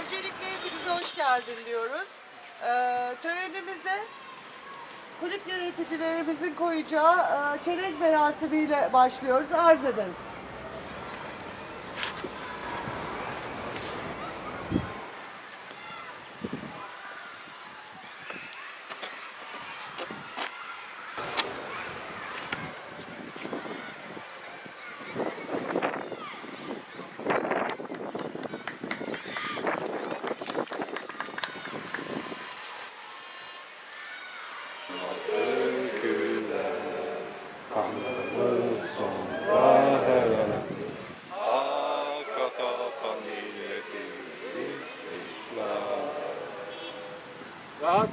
Öncelikle hepinize hoş geldin diyoruz. Törenimize kulüp yöneticilerimizin koyacağı çelenk merasimiyle başlıyoruz. Arz ederim. Rahat.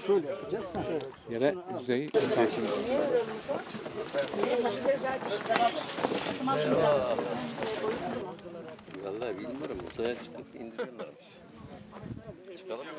Şöyle yapacağız. Yere yüzeyi Vallahi bilmiyorum. Uzaya çıkıp indiriyorlarmış. Çıkalım mı?